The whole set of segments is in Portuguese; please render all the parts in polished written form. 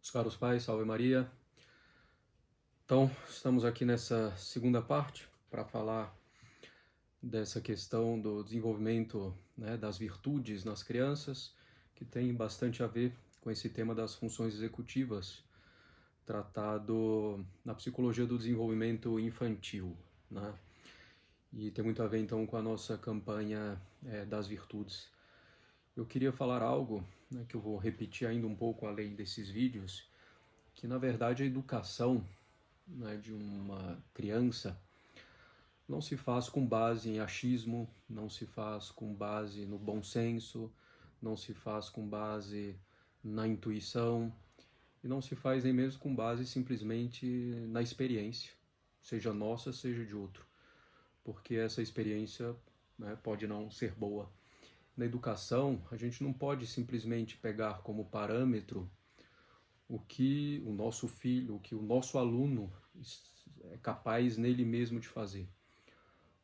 Os caros pais, salve Maria. Então, estamos aqui nessa segunda parte para falar dessa questão do desenvolvimento, né, das virtudes nas crianças, que tem bastante a ver com esse tema das funções executivas, tratado na psicologia do desenvolvimento infantil, né? E tem muito a ver então com a nossa campanha das virtudes. Eu queria falar algo, né, que eu vou repetir ainda um pouco além desses vídeos, que na verdade a educação, né, de uma criança não se faz com base em achismo, não se faz com base no bom senso, não se faz com base na intuição e não se faz nem mesmo com base simplesmente na experiência, seja nossa, seja de outro, porque essa experiência, né, pode não ser boa. Na educação, a gente não pode simplesmente pegar como parâmetro o que o nosso filho, o que o nosso aluno é capaz nele mesmo de fazer.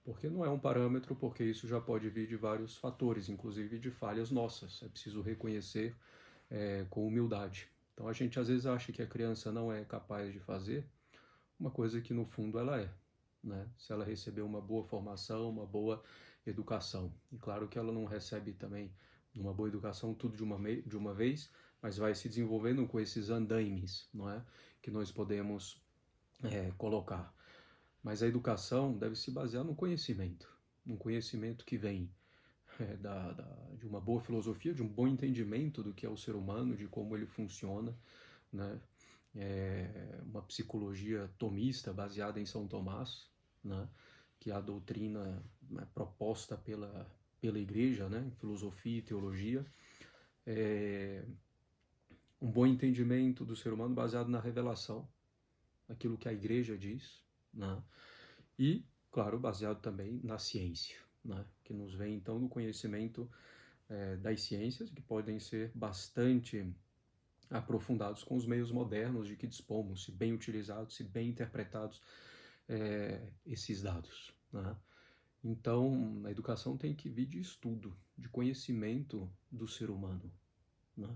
Porque não é um parâmetro, porque isso já pode vir de vários fatores, inclusive de falhas nossas. É preciso reconhecer com humildade. Então a gente às vezes acha que a criança não é capaz de fazer uma coisa que no fundo ela é, né? Se ela receber uma boa formação, uma boa educação. E claro que ela não recebe também uma boa educação tudo de uma vez, mas vai se desenvolvendo com esses andaimes, não é? Que nós podemos colocar. Mas a educação deve se basear no conhecimento, num conhecimento que vem de uma boa filosofia, de um bom entendimento do que é o ser humano, de como ele funciona, né? Uma psicologia tomista baseada em São Tomás, né? Que é a doutrina, né, proposta pela igreja, né? Filosofia e teologia. Um bom entendimento do ser humano baseado na revelação, naquilo que a igreja diz, né? E, claro, baseado também na ciência, né? Que nos vem então do conhecimento das ciências, que podem ser bastante aprofundados com os meios modernos de que dispomos, se bem utilizados, se bem interpretados esses dados, né? Então, a educação tem que vir de estudo, de conhecimento do ser humano, né?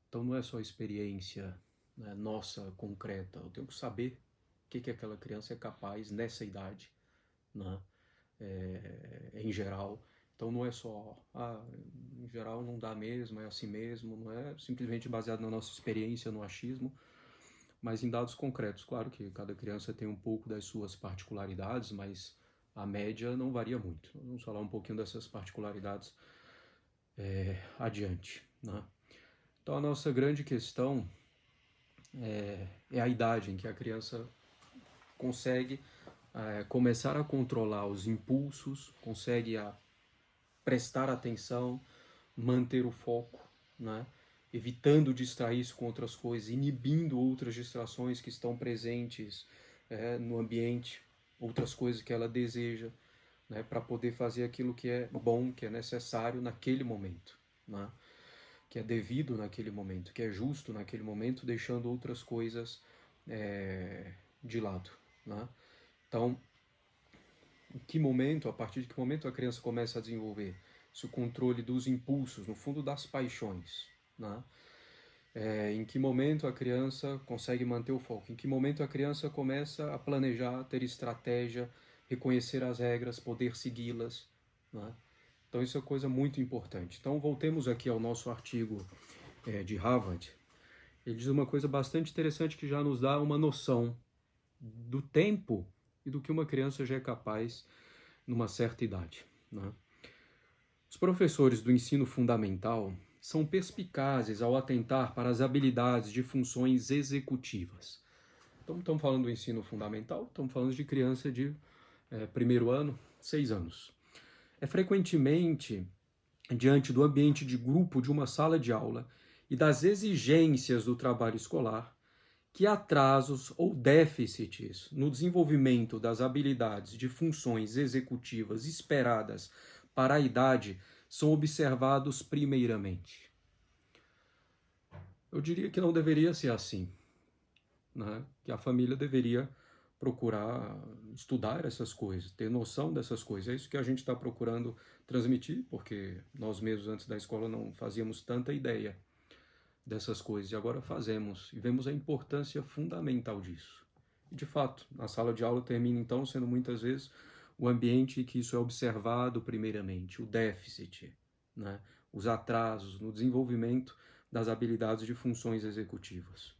Então, não é só experiência, né, nossa, concreta. Eu tenho que saber o que aquela criança é capaz nessa idade, né? Em geral. Então não é só, em geral não dá mesmo, é assim mesmo, não é simplesmente baseado na nossa experiência, no achismo, mas em dados concretos. Claro que cada criança tem um pouco das suas particularidades, mas a média não varia muito. Vamos falar um pouquinho dessas particularidades adiante, né? Então a nossa grande questão é a idade em que a criança consegue começar a controlar os impulsos, consegue prestar atenção, manter o foco, né? Evitando distrair-se com outras coisas, inibindo outras distrações que estão presentes no ambiente, outras coisas que ela deseja, né? Para poder fazer aquilo que é bom, que é necessário naquele momento, né? Que é devido naquele momento, que é justo naquele momento, deixando outras coisas de lado, né? Então, em que momento, a partir de que momento a criança começa a desenvolver esse controle dos impulsos, no fundo das paixões, né? Em que momento a criança consegue manter o foco? Em que momento a criança começa a planejar, ter estratégia, reconhecer as regras, poder segui-las, né? Então isso é coisa muito importante. Então voltemos aqui ao nosso artigo de Harvard. Ele diz uma coisa bastante interessante que já nos dá uma noção do tempo e do que uma criança já é capaz numa certa idade, né? Os professores do ensino fundamental são perspicazes ao atentar para as habilidades de funções executivas. Então, estamos falando do ensino fundamental, estamos falando de criança de primeiro ano, 6 anos. É frequentemente, diante do ambiente de grupo de uma sala de aula e das exigências do trabalho escolar, que atrasos ou déficits no desenvolvimento das habilidades de funções executivas esperadas para a idade são observados primeiramente. Eu diria que não deveria ser assim, né? Que a família deveria procurar estudar essas coisas, ter noção dessas coisas. É isso que a gente está procurando transmitir, porque nós mesmos antes da escola não fazíamos tanta ideia, dessas coisas e agora fazemos e vemos a importância fundamental disso. E de fato, a sala de aula termina então sendo muitas vezes o ambiente em que isso é observado primeiramente, o déficit, né? Os atrasos no desenvolvimento das habilidades de funções executivas.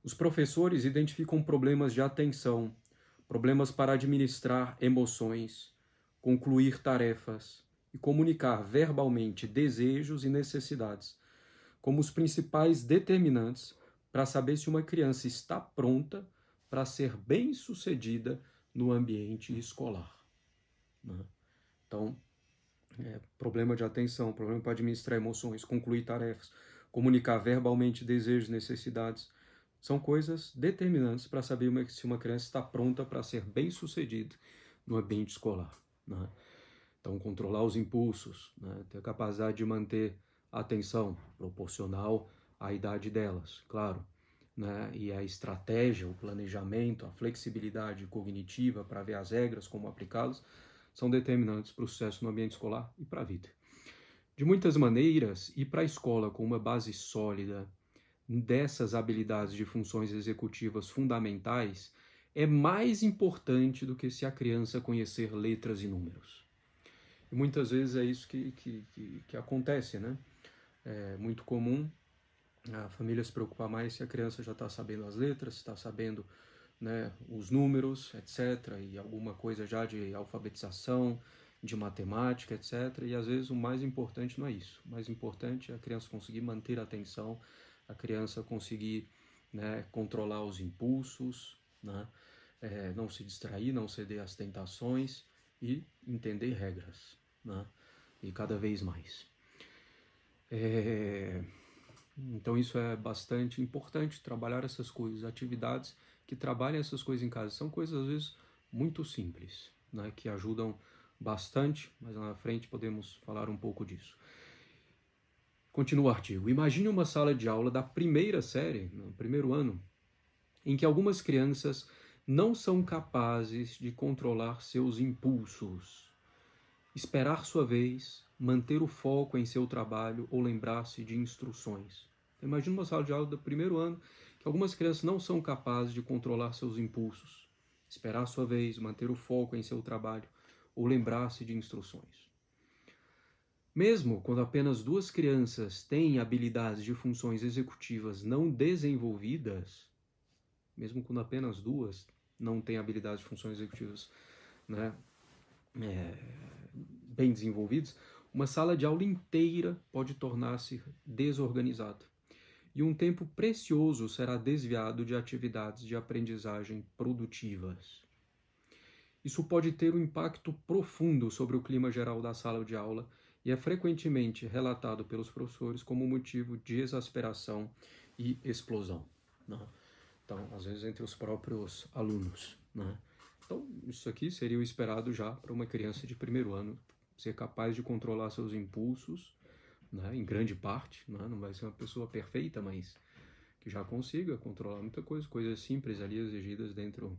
Os professores identificam problemas de atenção, problemas para administrar emoções, concluir tarefas e comunicar verbalmente desejos e necessidades como os principais determinantes para saber se uma criança está pronta para ser bem-sucedida no ambiente escolar, né? Então, problema de atenção, problema para administrar emoções, concluir tarefas, comunicar verbalmente desejos e necessidades, são coisas determinantes para saber se uma criança está pronta para ser bem-sucedida no ambiente escolar, né? Então, controlar os impulsos, né? Ter a capacidade de manter a atenção proporcional à idade delas, claro, né? E a estratégia, o planejamento, a flexibilidade cognitiva para ver as regras, como aplicá-las, são determinantes para o sucesso no ambiente escolar e para a vida. De muitas maneiras, ir para a escola com uma base sólida dessas habilidades de funções executivas fundamentais é mais importante do que se a criança conhecer letras e números. E muitas vezes é isso que acontece, né? É muito comum a família se preocupar mais se a criança já está sabendo as letras, está sabendo, né, os números, etc., e alguma coisa já de alfabetização, de matemática, etc., e às vezes o mais importante não é isso. O mais importante é a criança conseguir manter a atenção, a criança conseguir, né, controlar os impulsos, né, não se distrair, não ceder às tentações e entender regras, né, e cada vez mais. Então isso é bastante importante, trabalhar essas coisas, atividades que trabalham essas coisas em casa. São coisas às vezes muito simples, né, que ajudam bastante, mas lá na frente podemos falar um pouco disso. Continua o artigo. Imagine uma sala de aula da primeira série, no primeiro ano, em que algumas crianças não são capazes de controlar seus impulsos, esperar sua vez, manter o foco em seu trabalho ou lembrar-se de instruções. Imagina uma sala de aula do primeiro ano que algumas crianças não são capazes de controlar seus impulsos, esperar sua vez, manter o foco em seu trabalho ou lembrar-se de instruções. Mesmo quando apenas 2 crianças têm habilidades de funções executivas não desenvolvidas, mesmo quando apenas 2 não têm habilidades de funções executivas, né, bem desenvolvidas, uma sala de aula inteira pode tornar-se desorganizada. E um tempo precioso será desviado de atividades de aprendizagem produtivas. Isso pode ter um impacto profundo sobre o clima geral da sala de aula e é frequentemente relatado pelos professores como motivo de exasperação e explosão, né? Então, às vezes entre os próprios alunos, né? Então, isso aqui seria o esperado já para uma criança de primeiro ano, ser capaz de controlar seus impulsos, né, em grande parte, né? Não vai ser uma pessoa perfeita, mas que já consiga controlar muita coisa, coisas simples ali exigidas dentro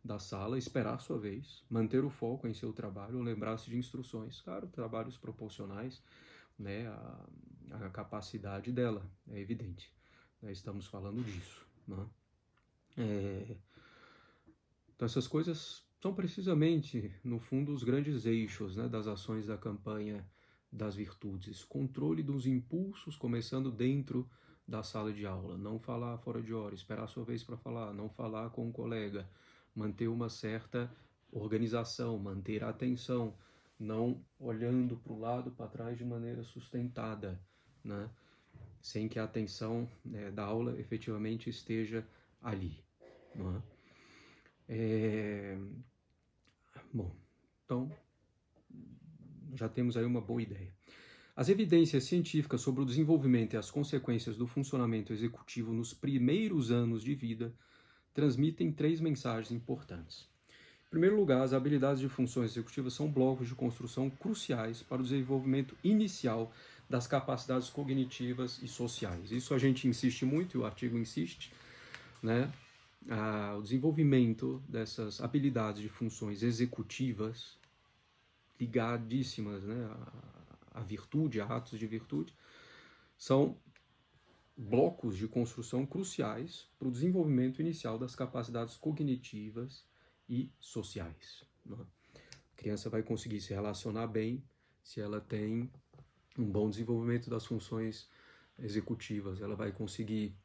da sala, esperar a sua vez, manter o foco em seu trabalho, lembrar-se de instruções, claro, trabalhos proporcionais, né, a capacidade dela, é evidente, né, estamos falando disso, né? Então essas coisas são precisamente, no fundo, os grandes eixos, né, das ações da campanha das virtudes. Controle dos impulsos, começando dentro da sala de aula. Não falar fora de hora, esperar a sua vez para falar, não falar com um colega, manter uma certa organização, manter a atenção, não olhando para o lado, para trás de maneira sustentada, né, sem que a atenção, né, da aula efetivamente esteja ali, não é? Bom, então já temos aí uma boa ideia. As evidências científicas sobre o desenvolvimento e as consequências do funcionamento executivo nos primeiros anos de vida transmitem 3 mensagens importantes. Em primeiro lugar, as habilidades de funções executivas são blocos de construção cruciais para o desenvolvimento inicial das capacidades cognitivas e sociais. Isso a gente insiste muito, e o artigo insiste, né? O desenvolvimento dessas habilidades de funções executivas ligadíssimas, né, à virtude, a atos de virtude, são blocos de construção cruciais para o desenvolvimento inicial das capacidades cognitivas e sociais, né? A criança vai conseguir se relacionar bem se ela tem um bom desenvolvimento das funções executivas, ela vai conseguir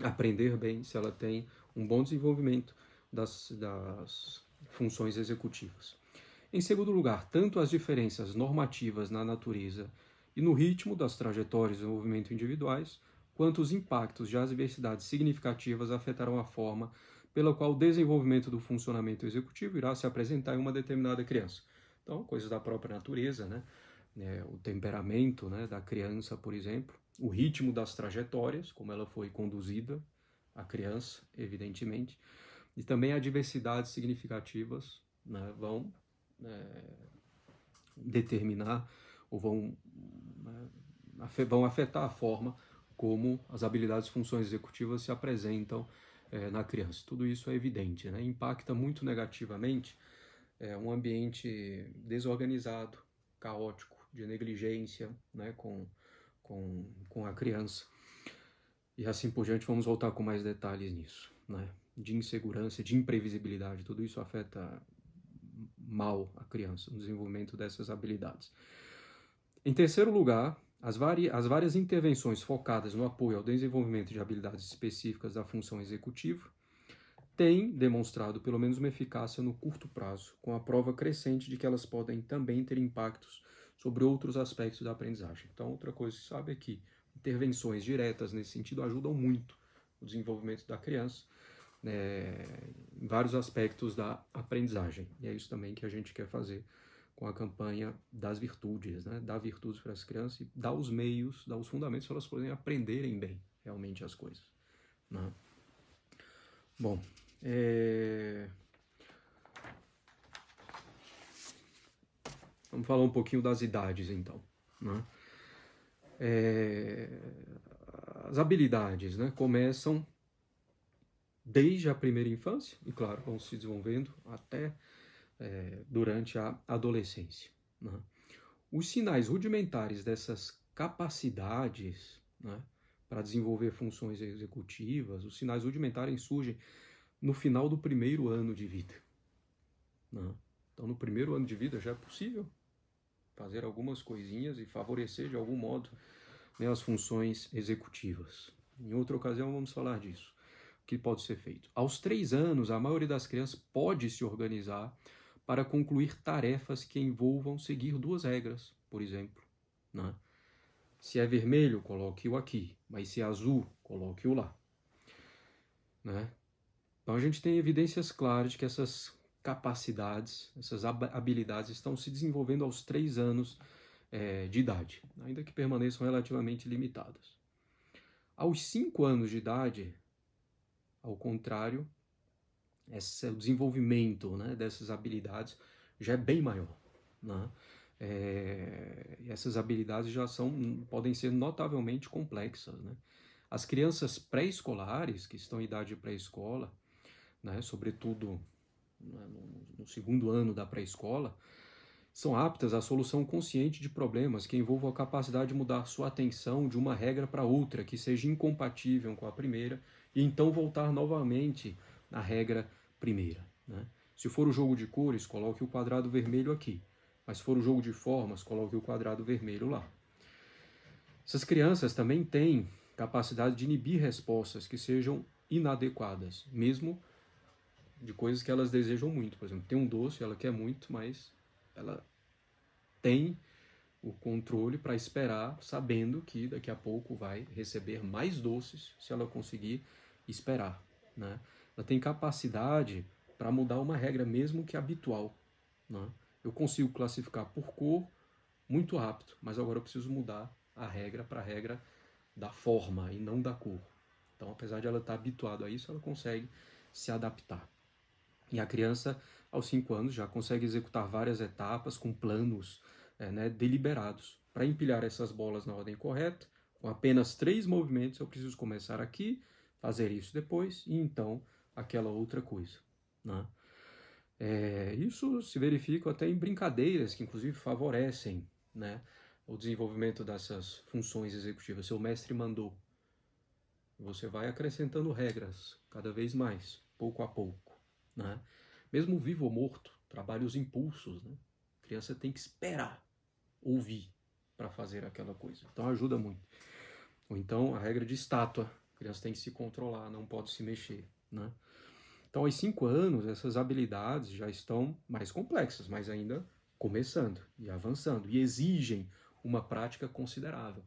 aprender bem se ela tem um bom desenvolvimento das funções executivas. Em segundo lugar, tanto as diferenças normativas na natureza e no ritmo das trajetórias de desenvolvimento individuais, quanto os impactos de adversidades significativas afetarão a forma pela qual o desenvolvimento do funcionamento executivo irá se apresentar em uma determinada criança. Então, coisas da própria natureza, né? O temperamento, né, da criança, por exemplo, o ritmo das trajetórias, como ela foi conduzida, a criança, evidentemente, e também adversidades significativas, né, vão determinar ou vão afetar a forma como as habilidades e funções executivas se apresentam na criança. Tudo isso é evidente, né? Impacta muito negativamente um ambiente desorganizado, caótico, de negligência, né, com a criança. E assim por diante, vamos voltar com mais detalhes nisso, né? De insegurança, de imprevisibilidade, tudo isso afeta mal a criança, no desenvolvimento dessas habilidades. Em terceiro lugar, as várias intervenções focadas no apoio ao desenvolvimento de habilidades específicas da função executiva têm demonstrado pelo menos uma eficácia no curto prazo, com a prova crescente de que elas podem também ter impactos sobre outros aspectos da aprendizagem. Então, outra coisa que se sabe é que intervenções diretas nesse sentido ajudam muito o desenvolvimento da criança, em vários aspectos da aprendizagem. E é isso também que a gente quer fazer com a campanha das virtudes, né? Dar virtudes para as crianças e dar os meios, dar os fundamentos para elas poderem aprenderem bem realmente as coisas, né? Bom, vamos falar um pouquinho das idades, então, né? As habilidades, né, começam desde a primeira infância e, claro, vão se desenvolvendo até durante a adolescência, né? Os sinais rudimentares dessas capacidades, né, para desenvolver funções executivas, os sinais rudimentares surgem no final do primeiro ano de vida, né? Então, no primeiro ano de vida já é possível fazer algumas coisinhas e favorecer de algum modo, né, as funções executivas. Em outra ocasião vamos falar disso, o que pode ser feito. Aos 3 anos, a maioria das crianças pode se organizar para concluir tarefas que envolvam seguir 2 regras, por exemplo, né? Se é vermelho, coloque-o aqui, mas se é azul, coloque-o lá, né? Então a gente tem evidências claras de que essas capacidades, essas habilidades estão se desenvolvendo aos 3 anos de idade, ainda que permaneçam relativamente limitadas. Aos 5 anos de idade, ao contrário, o desenvolvimento, né, dessas habilidades já é bem maior, né? Essas habilidades já podem ser notavelmente complexas, né? As crianças pré-escolares, que estão em idade pré-escola, né, sobretudo no segundo ano da pré-escola, são aptas à solução consciente de problemas que envolvam a capacidade de mudar sua atenção de uma regra para outra que seja incompatível com a primeira e então voltar novamente à regra primeira, né? Se for o jogo de cores, coloque o quadrado vermelho aqui, mas se for o jogo de formas, coloque o quadrado vermelho lá. Essas crianças também têm capacidade de inibir respostas que sejam inadequadas, mesmo de coisas que elas desejam muito. Por exemplo, tem um doce, ela quer muito, mas ela tem o controle para esperar, sabendo que daqui a pouco vai receber mais doces se ela conseguir esperar, né? Ela tem capacidade para mudar uma regra mesmo que habitual, né? Eu consigo classificar por cor muito rápido, mas agora eu preciso mudar a regra para a regra da forma e não da cor. Então, apesar de ela estar habituada a isso, ela consegue se adaptar. E a criança, aos 5 anos, já consegue executar várias etapas com planos deliberados. Para empilhar essas bolas na ordem correta, com apenas 3 movimentos, eu preciso começar aqui, fazer isso depois, e então aquela outra coisa, né? Isso se verifica até em brincadeiras, que inclusive favorecem, né, o desenvolvimento dessas funções executivas. Seu mestre mandou. Você vai acrescentando regras cada vez mais, pouco a pouco, né? Mesmo vivo ou morto, trabalha os impulsos, né? A criança tem que esperar ouvir para fazer aquela coisa. Então ajuda muito. Ou então a regra de estátua. A criança tem que se controlar, não pode se mexer, né? Então aos 5 anos essas habilidades já estão mais complexas, mas ainda começando e avançando. E exigem uma prática considerável.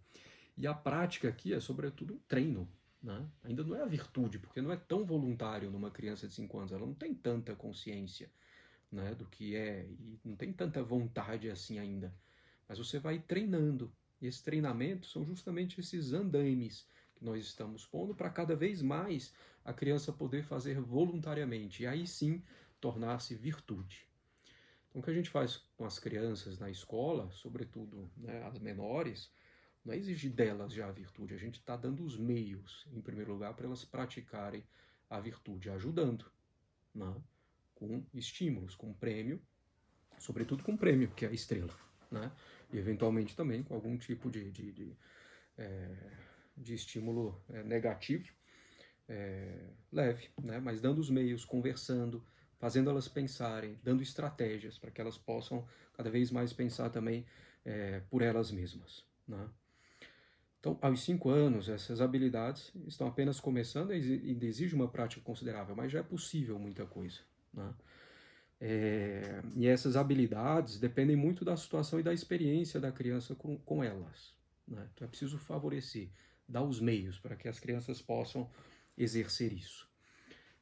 E a prática aqui é sobretudo um treino, né? Ainda não é a virtude, porque não é tão voluntário numa criança de 5 anos. Ela não tem tanta consciência, né, do que é e não tem tanta vontade assim ainda. Mas você vai treinando. E esse treinamento são justamente esses andaimes que nós estamos pondo para cada vez mais a criança poder fazer voluntariamente. E aí sim tornar-se virtude. Então o que a gente faz com as crianças na escola, sobretudo, né, as menores, não é exigir delas já a virtude. A gente está dando os meios, em primeiro lugar, para elas praticarem a virtude, ajudando, né, com estímulos, com prêmio, sobretudo com prêmio, que é a estrela, né? E eventualmente também com algum tipo de estímulo negativo, leve, né? Mas dando os meios, conversando, fazendo elas pensarem, dando estratégias para que elas possam cada vez mais pensar também por elas mesmas, né? Então, aos 5 anos, essas habilidades estão apenas começando e exige uma prática considerável, mas já é possível muita coisa, né? E essas habilidades dependem muito da situação e da experiência da criança com elas, né? Então é preciso favorecer, dar os meios para que as crianças possam exercer isso,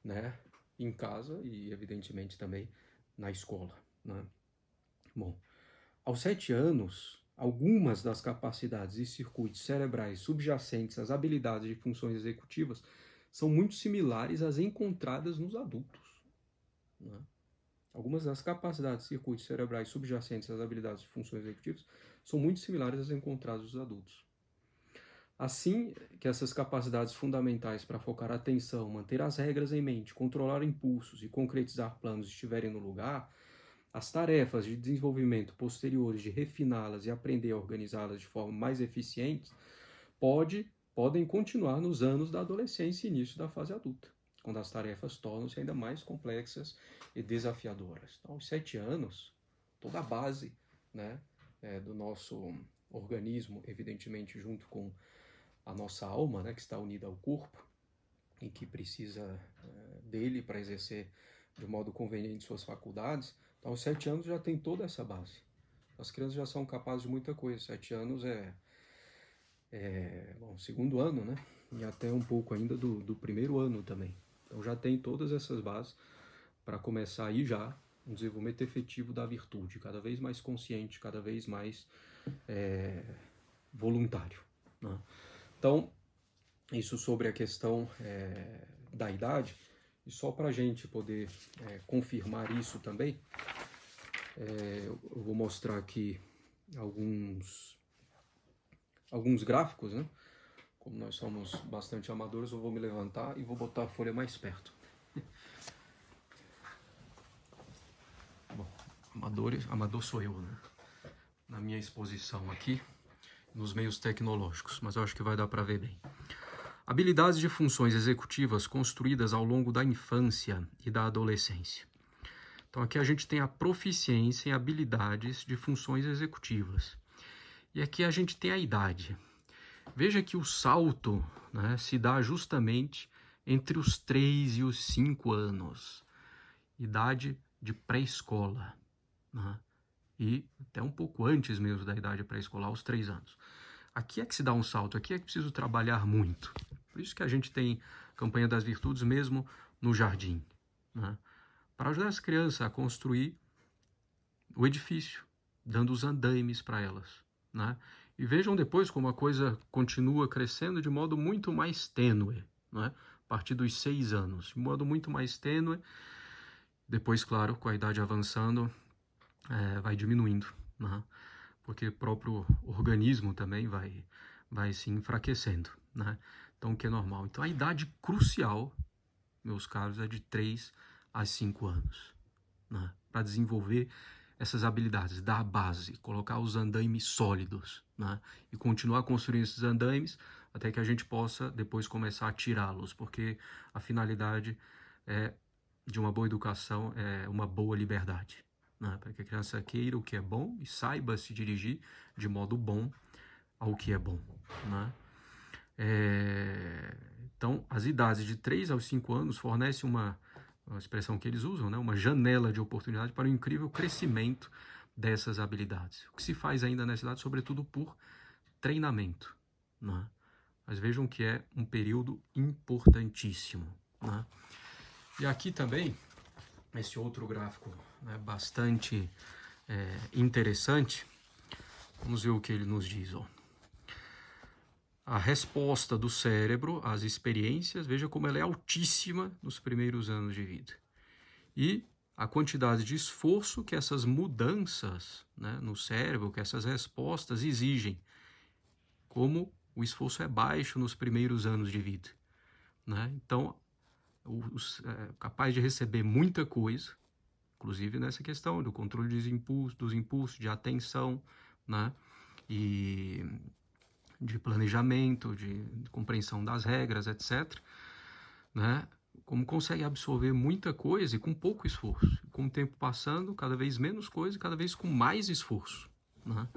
né? Em casa e, evidentemente, também na escola, né? Bom, aos 7 anos, algumas das capacidades e circuitos cerebrais subjacentes às habilidades de funções executivas são muito similares às encontradas nos adultos, né? Algumas das capacidades e circuitos cerebrais subjacentes às habilidades de funções executivas são muito similares às encontradas nos adultos. Assim que essas capacidades fundamentais para focar a atenção, manter as regras em mente, controlar impulsos e concretizar planos estiverem no lugar, as tarefas de desenvolvimento posteriores de refiná-las e aprender a organizá-las de forma mais eficiente podem continuar nos anos da adolescência e início da fase adulta, quando as tarefas tornam-se ainda mais complexas e desafiadoras. Então, aos 7 anos, toda a base, né, do nosso organismo, evidentemente junto com a nossa alma, né, que está unida ao corpo e que precisa dele para exercer de modo conveniente suas faculdades. Então, aos 7 anos já tem toda essa base. As crianças já são capazes de muita coisa. 7 anos bom, segundo ano, né? E até um pouco ainda do primeiro ano também. Então já tem todas essas bases para começar aí já um desenvolvimento efetivo da virtude, cada vez mais consciente, cada vez mais voluntário, né? Então, isso sobre a questão da idade. E só para a gente poder confirmar isso também, eu vou mostrar aqui alguns gráficos, né? Como nós somos bastante amadores, eu vou me levantar e vou botar a folha mais perto. Bom, amador sou eu, né? Na minha exposição aqui, nos meios tecnológicos, mas eu acho que vai dar para ver bem. Habilidades de funções executivas construídas ao longo da infância e da adolescência. Então aqui a gente tem a proficiência em habilidades de funções executivas. E aqui a gente tem a idade. Veja que o salto, né, se dá justamente entre os 3 e os 5 anos. Idade de pré-escola, né? E até um pouco antes mesmo da idade pré-escolar, aos 3 anos. Aqui é que se dá um salto, aqui é que preciso trabalhar muito. Por isso que a gente tem campanha das virtudes mesmo no jardim, né? Para ajudar as crianças a construir o edifício, dando os andaimes para elas, né? E vejam depois como a coisa continua crescendo de modo muito mais tênue, né? A partir dos 6 anos, de modo muito mais tênue. Depois, claro, com a idade avançando, vai diminuindo, né? Porque o próprio organismo também vai se enfraquecendo, né? Então, o que é normal. Então, a idade crucial, meus caros, é de 3 a 5 anos, né? Para desenvolver essas habilidades, dar a base, colocar os andaimes sólidos, né? E continuar construindo esses andaimes até que a gente possa depois começar a tirá-los, porque a finalidade de uma boa educação é uma boa liberdade, né? Para que a criança queira o que é bom e saiba se dirigir de modo bom ao que é bom, né? Então, as idades de 3 aos 5 anos fornecem uma expressão que eles usam, né? Uma janela de oportunidade para o incrível crescimento dessas habilidades. O que se faz ainda nessa idade, sobretudo por treinamento, né? Mas vejam que é um período importantíssimo, né? E aqui também, esse outro gráfico, né, bastante interessante, vamos ver o que ele nos diz, ó. A resposta do cérebro às experiências, veja como ela é altíssima nos primeiros anos de vida. E a quantidade de esforço que essas mudanças, né, no cérebro, que essas respostas exigem, como o esforço é baixo nos primeiros anos de vida, né? Então, capaz de receber muita coisa, inclusive nessa questão do controle dos impulsos, de atenção, né? E de planejamento, de compreensão das regras, etc., né? Como consegue absorver muita coisa e com pouco esforço. Com o tempo passando, cada vez menos coisa e cada vez com mais esforço, né?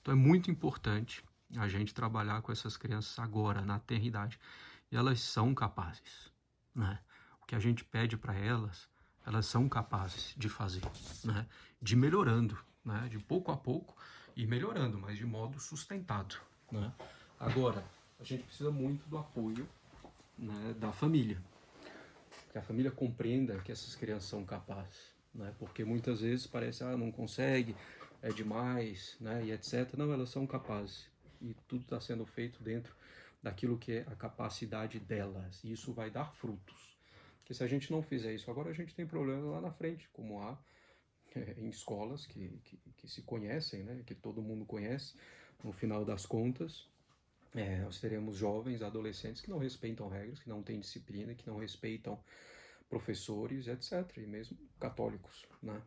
Então é muito importante a gente trabalhar com essas crianças agora, na tenridade. E elas são capazes, né? O que a gente pede para elas, elas são capazes de fazer, né? De ir melhorando, né? De pouco a pouco e melhorando, mas de modo sustentado, né? Agora, a gente precisa muito do apoio, né, da família. Que a família compreenda que essas crianças são capazes, né? Porque muitas vezes parece, não consegue, é demais, né? E etc. Não, elas são capazes. E tudo está sendo feito dentro daquilo que é a capacidade delas. E isso vai dar frutos. Porque se a gente não fizer isso agora, a gente tem problema lá na frente, como há em escolas que se conhecem, né? Que todo mundo conhece, no final das contas. Nós teremos jovens, adolescentes que não respeitam regras, que não têm disciplina, que não respeitam professores, etc. E mesmo católicos, né?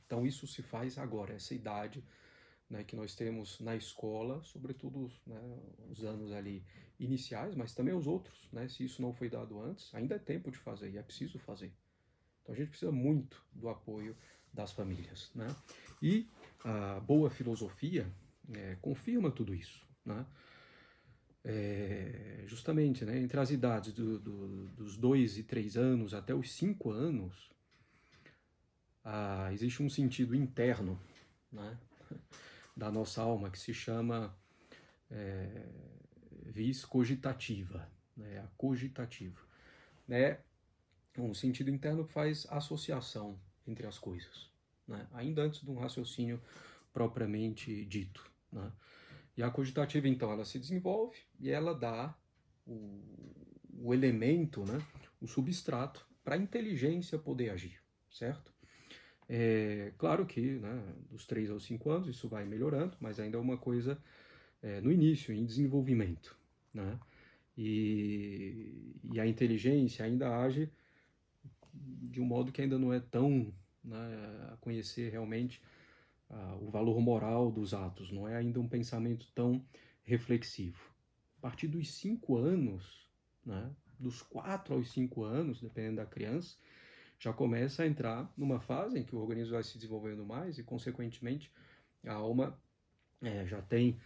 Então isso se faz agora, essa idade, né, que nós temos na escola, sobretudo, né, os anos ali iniciais, mas também os outros, né? Se isso não foi dado antes, ainda é tempo de fazer e é preciso fazer. Então a gente precisa muito do apoio das famílias, né? E a boa filosofia confirma tudo isso, né? Justamente, né, entre as idades dos 2 e 3 anos até os 5 anos, existe um sentido interno, né, da nossa alma que se chama vis cogitativa, né, a cogitativa. Né, um sentido interno que faz associação entre as coisas, né, ainda antes de um raciocínio propriamente dito, né. E a cogitativa, então, ela se desenvolve e ela dá o elemento, né, o substrato para a inteligência poder agir, certo? Claro que, né, dos 3 aos 5 anos isso vai melhorando, mas ainda é uma coisa no início, em desenvolvimento, né? E a inteligência ainda age de um modo que ainda não é tão, né, a conhecer realmente o valor moral dos atos, não é ainda um pensamento tão reflexivo. A partir dos 5 anos, né, dos 4 aos 5 anos, dependendo da criança, já começa a entrar numa fase em que o organismo vai se desenvolvendo mais e, consequentemente, a alma já tem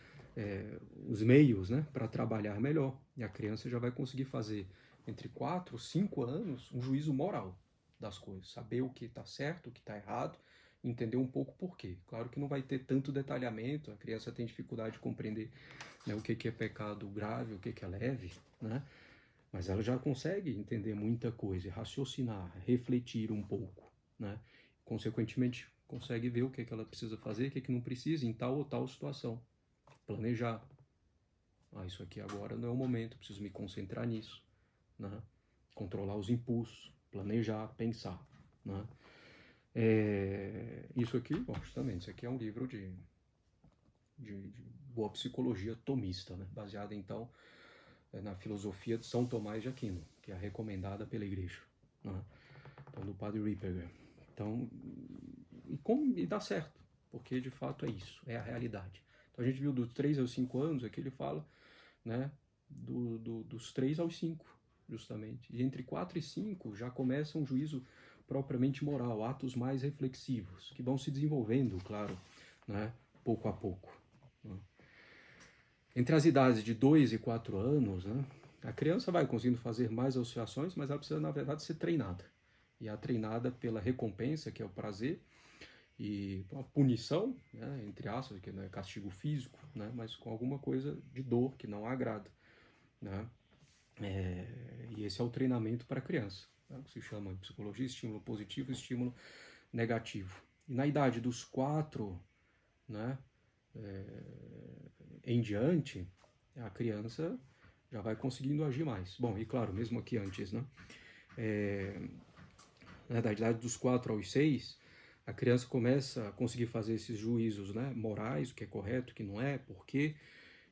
os meios, né, para trabalhar melhor. E a criança já vai conseguir fazer, entre 4 e 5 anos, um juízo moral das coisas, saber o que está certo, o que está errado, entender um pouco por quê. Claro que não vai ter tanto detalhamento, a criança tem dificuldade de compreender, né, o que é pecado grave, o que é leve, né? Mas ela já consegue entender muita coisa, raciocinar, refletir um pouco, né? Consequentemente, consegue ver o que ela precisa fazer, o que não precisa em tal ou tal situação. Planejar. Isso aqui agora não é o momento, preciso me concentrar nisso, né? Controlar os impulsos, planejar, pensar, né? Isso aqui, bom, justamente, isso aqui é um livro de boa psicologia tomista, né? Baseado, então, na filosofia de São Tomás de Aquino, que é recomendada pela igreja, né? Então, do padre Ripperger. Então, e dá certo, porque de fato é isso, é a realidade. Então a gente viu dos 3 aos 5 anos, aqui ele fala, né, dos 3 aos 5, justamente. E entre 4 e 5 já começa um juízo propriamente moral, atos mais reflexivos, que vão se desenvolvendo, claro, né, pouco a pouco. Né. Entre as idades de 2 e 4 anos, né, a criança vai conseguindo fazer mais associações, mas ela precisa, na verdade, ser treinada. E é treinada pela recompensa, que é o prazer, e a punição, né, entre aspas, que não é castigo físico, né, mas com alguma coisa de dor que não agrada. Né? E esse é o treinamento para a criança, né, que se chama em psicologia estímulo positivo e estímulo negativo. E na idade dos 4, né, em diante, a criança já vai conseguindo agir mais. Bom, e claro, mesmo aqui antes, né? Da idade dos 4 aos 6, a criança começa a conseguir fazer esses juízos, né, morais, o que é correto, o que não é, por quê.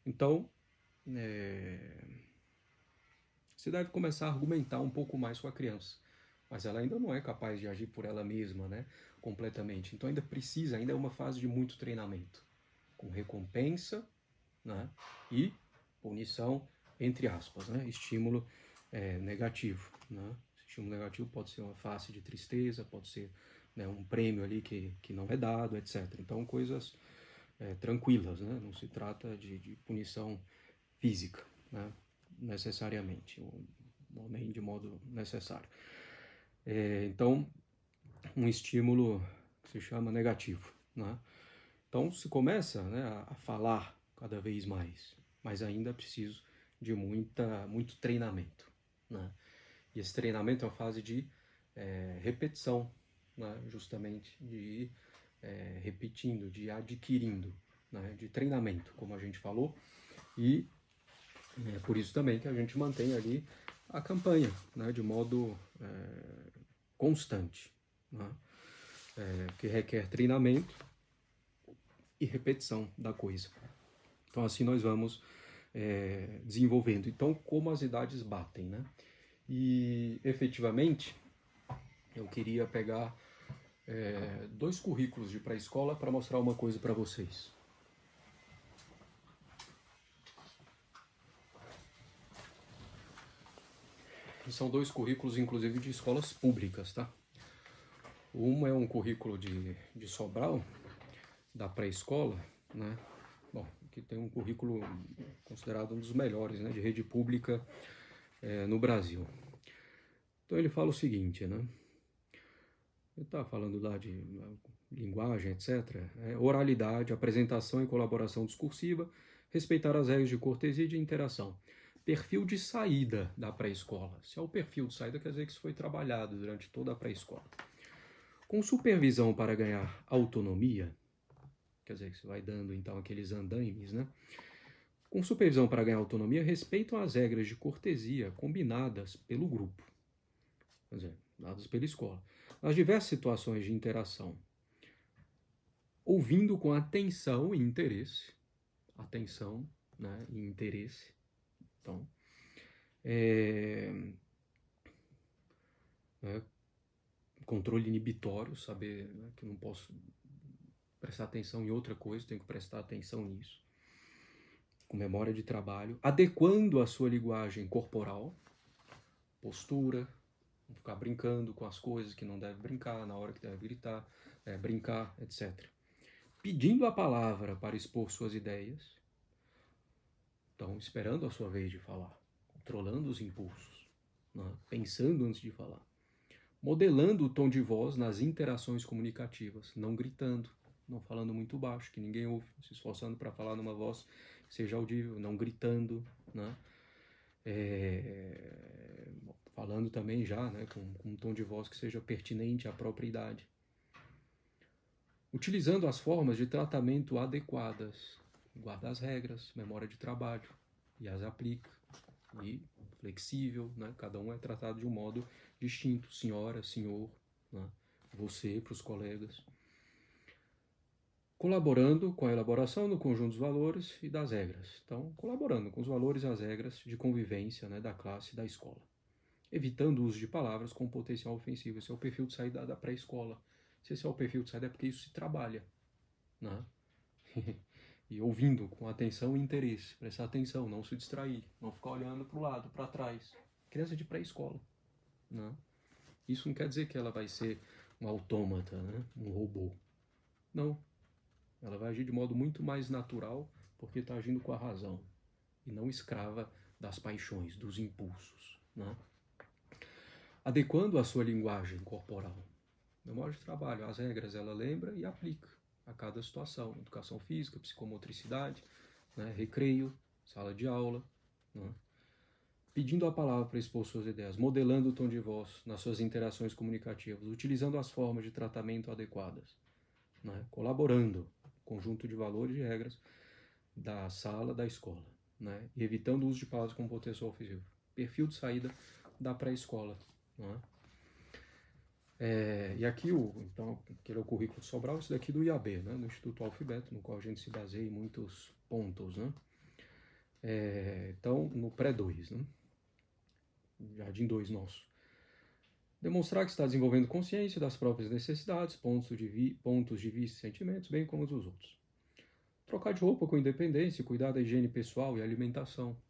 Então, você deve começar a argumentar um pouco mais com a criança. Mas ela ainda não é capaz de agir por ela mesma, né, completamente. Então ainda precisa, ainda é uma fase de muito treinamento, com recompensa, né, e punição, entre aspas, né, estímulo negativo, né. Estímulo negativo pode ser uma face de tristeza, pode ser, né, um prêmio ali que não é dado, etc. Então coisas tranquilas, né, não se trata de punição física, né, necessariamente, ou nem de modo necessário. Então, um estímulo que se chama negativo, né? Então, se começa, né, a falar cada vez mais, mas ainda é preciso de muito treinamento, né? E esse treinamento é uma fase de repetição, né? Justamente de ir repetindo, de adquirindo, né? De treinamento, como a gente falou, e é por isso também que a gente mantém ali a campanha, né, de modo constante, né, que requer treinamento e repetição da coisa. Então assim nós vamos desenvolvendo. Então como as idades batem, né? E efetivamente eu queria pegar 2 currículos de pré-escola para mostrar uma coisa para vocês. São 2 currículos, inclusive, de escolas públicas, tá? Um é um currículo de Sobral, da pré-escola, né? Bom, que tem um currículo considerado um dos melhores, né, de rede pública no Brasil. Então ele fala o seguinte, né? Ele está falando lá de linguagem, etc. Oralidade, apresentação e colaboração discursiva, respeitar as regras de cortesia e de interação. Perfil de saída da pré-escola. Se é o perfil de saída, quer dizer que isso foi trabalhado durante toda a pré-escola. Com supervisão para ganhar autonomia, quer dizer que você vai dando então aqueles andaimes, né? Com supervisão para ganhar autonomia, respeitam as regras de cortesia combinadas pelo grupo, quer dizer, dadas pela escola, nas diversas situações de interação, ouvindo com atenção e interesse, atenção, né, e interesse, então, controle inibitório, saber, né, que eu não posso prestar atenção em outra coisa, tenho que prestar atenção nisso, com memória de trabalho, adequando a sua linguagem corporal, postura, não ficar brincando com as coisas que não deve brincar, na hora que deve gritar, brincar, etc. Pedindo a palavra para expor suas ideias, então esperando a sua vez de falar, controlando os impulsos, né? Pensando antes de falar, modelando o tom de voz nas interações comunicativas, não gritando, não falando muito baixo, que ninguém ouve, se esforçando para falar numa voz que seja audível, não gritando, né? Falando também já, né, com um tom de voz que seja pertinente à própria idade. Utilizando as formas de tratamento adequadas, guarda as regras, memória de trabalho, e as aplica. E flexível, né? Cada um é tratado de um modo distinto, senhora, senhor, né? Você para os colegas. Colaborando com a elaboração do conjunto dos valores e das regras. Então, colaborando com os valores e as regras de convivência, né, da classe e da escola. Evitando o uso de palavras com potencial ofensivo. Esse é o perfil de saída da pré-escola. Se esse é o perfil de saída, é porque isso se trabalha, né? E ouvindo com atenção e interesse, prestar atenção, não se distrair, não ficar olhando para o lado, para trás. Criança de pré-escola, né? Isso não quer dizer que ela vai ser um autômata, né? Um robô. Não. Ela vai agir de modo muito mais natural porque está agindo com a razão e não escrava das paixões, dos impulsos, né? Adequando a sua linguagem corporal. No modo de trabalho, as regras ela lembra e aplica a cada situação. Educação física, psicomotricidade, né? Recreio, sala de aula, né? Pedindo a palavra para expor suas ideias, modelando o tom de voz nas suas interações comunicativas, utilizando as formas de tratamento adequadas, né? Colaborando, conjunto de valores e regras da sala, da escola, né? E evitando o uso de palavras com potencial ofensivo. Perfil de saída da pré-escola, né? E aqui, então, que é o currículo de Sobral, isso daqui do IAB, né? No Instituto Alfabeto, no qual a gente se baseia em muitos pontos, né? Então, no pré-2, né? Jardim 2 nosso. Demonstrar que está desenvolvendo consciência das próprias necessidades, pontos de vista e sentimentos, bem como dos outros. Trocar de roupa com independência, cuidar da higiene pessoal e alimentação.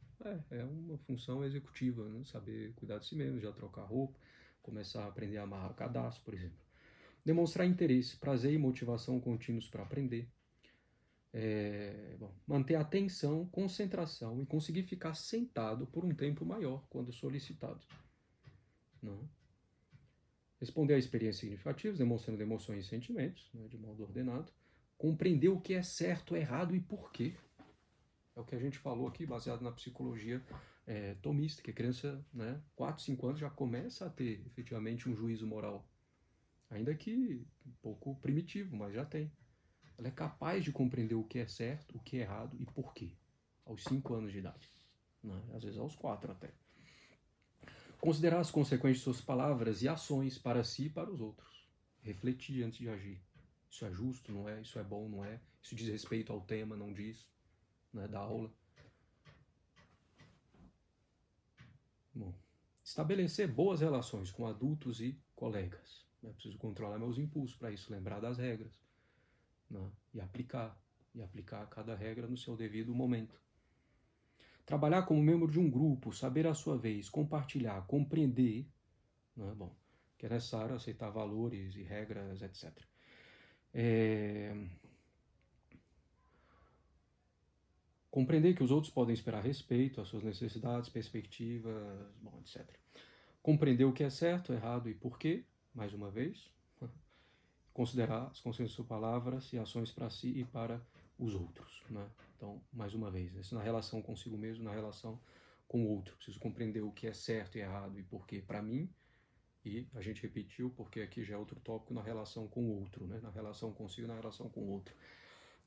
É uma função executiva, né? Saber cuidar de si mesmo, já trocar roupa, começar a aprender a amarrar cadastro, por exemplo. Demonstrar interesse, prazer e motivação contínuos para aprender. Manter atenção, concentração e conseguir ficar sentado por um tempo maior quando solicitado. Não? Responder a experiências significativas, demonstrando emoções e sentimentos, né, de modo ordenado. Compreender o que é certo, errado e por quê. É o que a gente falou aqui, baseado na psicologia tomista, que a criança, né, 4, 5 anos, já começa a ter efetivamente um juízo moral. Ainda que um pouco primitivo, mas já tem. Ela é capaz de compreender o que é certo, o que é errado e por quê. Aos 5 anos de idade. Né? Às vezes aos 4 até. Considerar as consequências de suas palavras e ações para si e para os outros. Refletir antes de agir. Isso é justo, não é? Isso é bom, não é? Isso diz respeito ao tema, não diz, né, da aula. Bom, estabelecer boas relações com adultos e colegas. Eu preciso controlar meus impulsos para isso, lembrar das regras, né, e aplicar cada regra no seu devido momento. Trabalhar como membro de um grupo, saber a sua vez, compartilhar, compreender, né, bom, que é necessário aceitar valores e regras, etc. Compreender que os outros podem esperar respeito às suas necessidades, perspectivas, bom, etc. Compreender o que é certo, errado e porquê, mais uma vez. Considerar as consciências de suas palavras e ações para si e para os outros, né? Então, mais uma vez, isso na relação consigo mesmo, na relação com o outro. Preciso compreender o que é certo e errado e porquê para mim. E a gente repetiu, porque aqui já é outro tópico, na relação com o outro, né? Na relação consigo, na relação com o outro.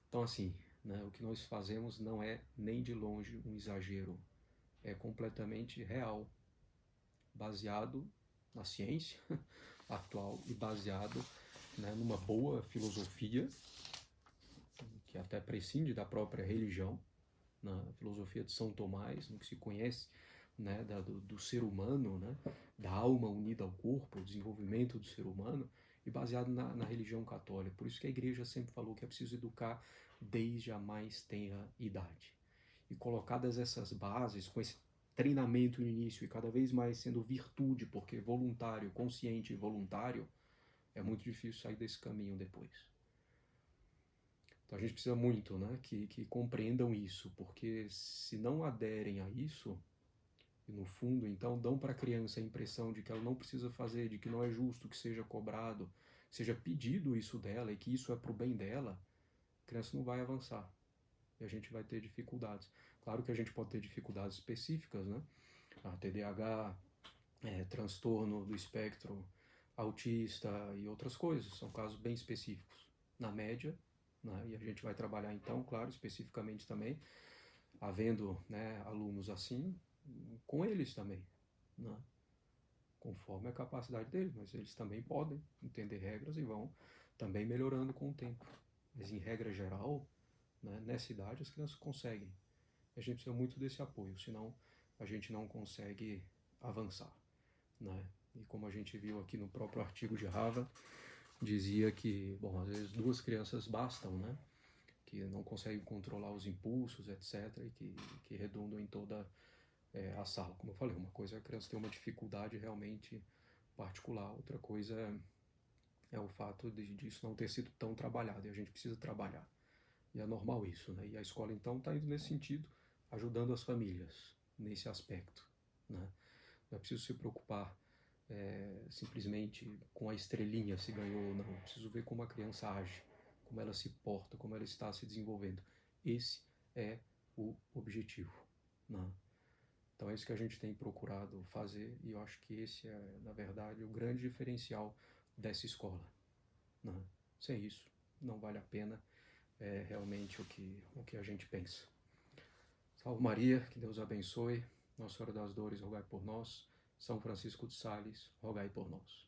Então, assim, né, o que nós fazemos não é nem de longe um exagero. É completamente real, baseado na ciência atual e baseado, né, numa boa filosofia, que até prescinde da própria religião, na filosofia de São Tomás, no que se conhece, né, do ser humano, né, da alma unida ao corpo, o desenvolvimento do ser humano, e baseado na religião católica. Por isso que a igreja sempre falou que é preciso educar desde a mais tenra idade. E colocadas essas bases, com esse treinamento no início e cada vez mais sendo virtude, porque voluntário, consciente e voluntário, é muito difícil sair desse caminho depois. Então a gente precisa muito, né, que compreendam isso, porque se não aderem a isso, e no fundo então dão para a criança a impressão de que ela não precisa fazer, de que não é justo que seja cobrado, seja pedido isso dela e que isso é para o bem dela, a criança não vai avançar e a gente vai ter dificuldades. Claro que a gente pode ter dificuldades específicas, né? A TDAH, transtorno do espectro autista e outras coisas, são casos bem específicos. Na média, né? E a gente vai trabalhar então, claro, especificamente também, havendo, né, alunos assim, com eles também, né? Conforme a capacidade deles, mas eles também podem entender regras e vão também melhorando com o tempo. Mas em regra geral, né, nessa idade as crianças conseguem. A gente precisa muito desse apoio, senão a gente não consegue avançar, né? E como a gente viu aqui no próprio artigo de Harvard, dizia que, bom, às vezes 2 crianças bastam, né? Que não conseguem controlar os impulsos, etc., e que redundam em toda a sala. Como eu falei, uma coisa é a criança ter uma dificuldade realmente particular, outra coisa é o fato disso não ter sido tão trabalhado, e a gente precisa trabalhar. E é normal isso, né? E a escola, então, está indo nesse sentido, ajudando as famílias nesse aspecto, né? Não é preciso se preocupar simplesmente com a estrelinha se ganhou ou não. É preciso ver como a criança age, como ela se porta, como ela está se desenvolvendo. Esse é o objetivo, né? Então é isso que a gente tem procurado fazer e eu acho que esse é, na verdade, o grande diferencial dessa escola, né? Sem isso, não vale a pena realmente o que a gente pensa. Salve Maria, que Deus abençoe. Nossa Senhora das Dores, rogai por nós. São Francisco de Sales, rogai por nós.